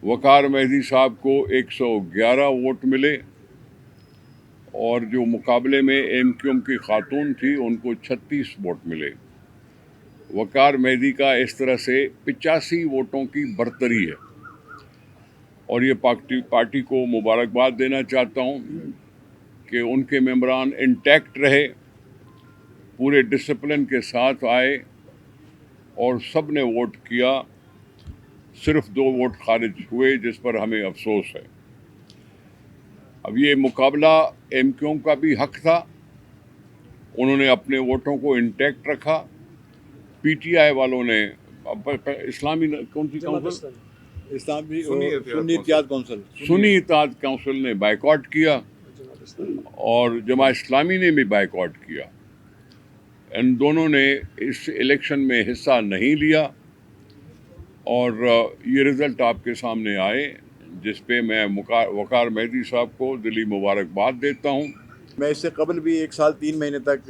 वकार मेहदी साहब को 111 वोट मिले और जो मुकाबले में एमक्यूएम की खातून थी उनको 36 वोट मिले। वकार मेहदी का इस तरह से 85 वोटों की बरतरी है और ये पार्टी को मुबारकबाद देना चाहता हूँ कि उनके मेंबरान इंटैक्ट रहे, पूरे डिसिप्लिन के साथ आए और सब ने वोट किया। सिर्फ 2 वोट खारिज हुए जिस पर हमें अफसोस है। अब ये मुकाबला एमक्यूएम का भी हक था, उन्होंने अपने वोटों को इंटैक्ट रखा। पीटीआई वालों ने इस्लामी कौन सी काउंसिल, इस्लामी सुन्नी इत्तेहाद काउंसिल ने बायकॉट किया और जमा इस्लामी ने भी बायकॉट किया। इन दोनों ने इस इलेक्शन में हिस्सा नहीं लिया और ये रिज़ल्ट आपके सामने आए जिस पे मैं वकार मेहदी साहब को दिली मुबारकबाद देता हूँ। मैं इससे कबल भी 1 साल 3 महीने तक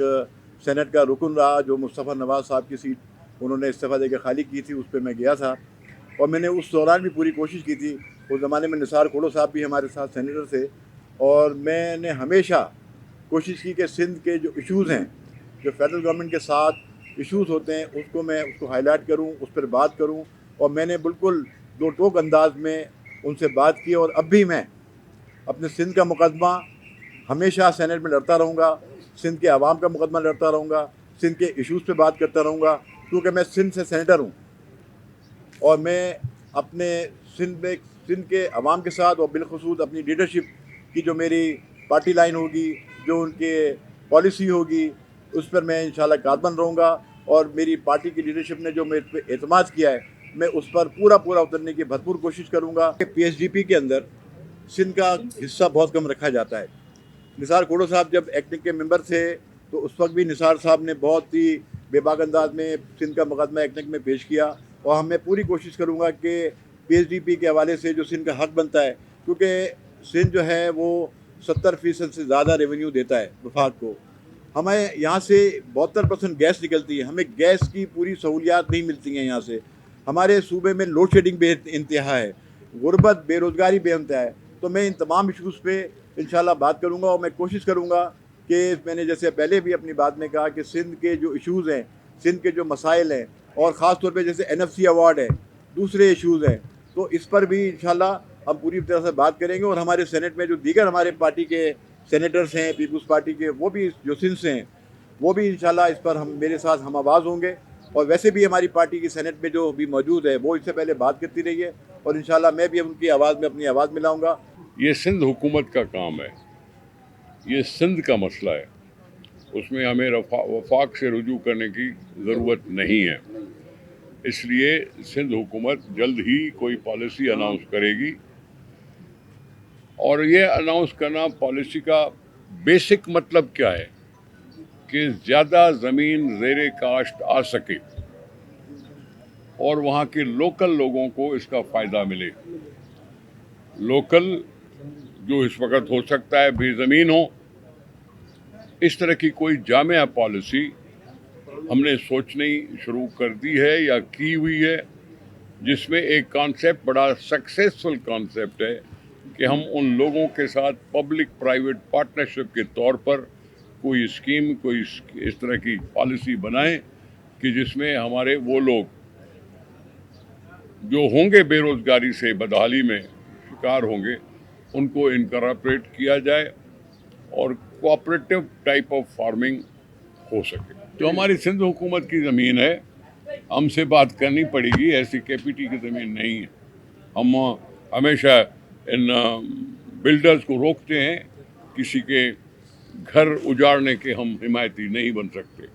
सेनेट का रुकन रहा। जो मुस्तफ़ा नवाज़ साहब की सीट उन्होंने इस्तीफ़ा देकर खाली की थी, उस पर मैं गया था और मैंने उस दौरान भी पूरी कोशिश की थी। उस ज़माने में निसार खोड़ो साहब भी हमारे साथ सेनेटर थे और मैंने हमेशा कोशिश की कि सिंध के जो इश्यूज़ हैं, जो फेडरल गवर्नमेंट के साथ इश्यूज़ होते हैं, उसको हाईलाइट करूं, उस पर बात करूं। और मैंने बिल्कुल दो टोक अंदाज में उनसे बात की और अब भी मैं अपने सिंध का मुकदमा हमेशा सेनेट में लड़ता रहूँगा, सिंध के आवाम का मुकदमा लड़ता रहूँगा, सिंध के इश्यूज़ पे बात करता रहूँगा, क्योंकि मैं सिंध से सेनेटर हूँ और मैं अपने सिंध के आवाम के साथ और बिलखुसूस अपनी लीडरशिप की जो मेरी पार्टी लाइन होगी, जो उनके पॉलिसी होगी, उस पर मैं इंशाल्लाह कारबंद रहूँगा। और मेरी पार्टी की लीडरशिप ने जो मेरे पे एतमाद किया है, मैं उस पर पूरा उतरने की भरपूर कोशिश करूँगा। पीएचडीपी के अंदर सिंध का हिस्सा बहुत कम रखा जाता है। निसार खोड़ो साहब जब एक्टिंग के मेंबर थे तो उस वक्त भी निसार साहब ने बहुत ही बेबाक अंदाज में सिंध का मुकदमा एक्टिंग में पेश किया और मैं पूरी कोशिश करूँगा कि पीएचडीपी के हवाले से जो सिंध का हक बनता है, क्योंकि सिंध जो है वो 70% से ज़्यादा रेवेन्यू देता है वफाक को। हमें यहाँ से 72% गैस निकलती है, हमें गैस की पूरी सहूलियात नहीं मिलती हैं यहाँ से। हमारे सूबे में लोड शेडिंग बे इंतहा है, गुर्बत बेरोज़गारी बेइंतहा है। तो मैं इन तमाम इशूज़ पे इंशाल्लाह बात करूँगा और मैं कोशिश करूँगा कि मैंने जैसे पहले भी अपनी बात में कहा कि सिंध के जो इशूज़ हैं, सिंध के जो मसाइल हैं और ख़ास तौर पे जैसे एनएफसी अवार्ड है, दूसरे इशूज़ हैं, तो इस पर भी इंशाल्लाह हम पूरी तरह से बात करेंगे। और हमारे सेनेट में जो दीगर हमारे पार्टी के सेनेटर्स हैं, पीपल्स पार्टी के, वो भी जो सिंध से हैं, वो भी इंशाल्लाह इस पर हम मेरे साथ हम आवाज़ होंगे। और वैसे भी हमारी पार्टी की सेनेट में जो भी मौजूद है वो इससे पहले बात करती रही है और इंशाल्लाह मैं भी उनकी आवाज़ में अपनी आवाज़ मिलाऊंगा। ये सिंध हुकूमत का काम है, ये सिंध का मसला है, उसमें हमें वफाक से रुजू करने की ज़रूरत नहीं है। इसलिए सिंध हुकूमत जल्द ही कोई पॉलिसी अनाउंस करेगी और ये अनाउंस करना पॉलिसी का बेसिक मतलब क्या है कि ज़्यादा ज़मीन ज़ेरे काश्त आ सके और वहाँ के लोकल लोगों को इसका फ़ायदा मिले। लोकल जो इस वक्त हो सकता है बेज़मीन हो, इस तरह की कोई जामिया पॉलिसी हमने सोचनी शुरू कर दी है या की हुई है, जिसमें एक कॉन्सेप्ट बड़ा सक्सेसफुल कॉन्सेप्ट है कि हम उन लोगों के साथ पब्लिक प्राइवेट पार्टनरशिप के तौर पर कोई स्कीम, कोई इस तरह की पॉलिसी बनाएं कि जिसमें हमारे वो लोग जो होंगे बेरोज़गारी से बदहाली में शिकार होंगे, उनको इनकॉर्पोरेट किया जाए और कोऑपरेटिव टाइप ऑफ फार्मिंग हो सके। जो हमारी सिंध हुकूमत की ज़मीन है, हमसे बात करनी पड़ेगी, ऐसी केपीटी की ज़मीन नहीं है। हम हमेशा इन बिल्डर्स को रोकते हैं, किसी के घर उजाड़ने के हम हिमायती नहीं बन सकते।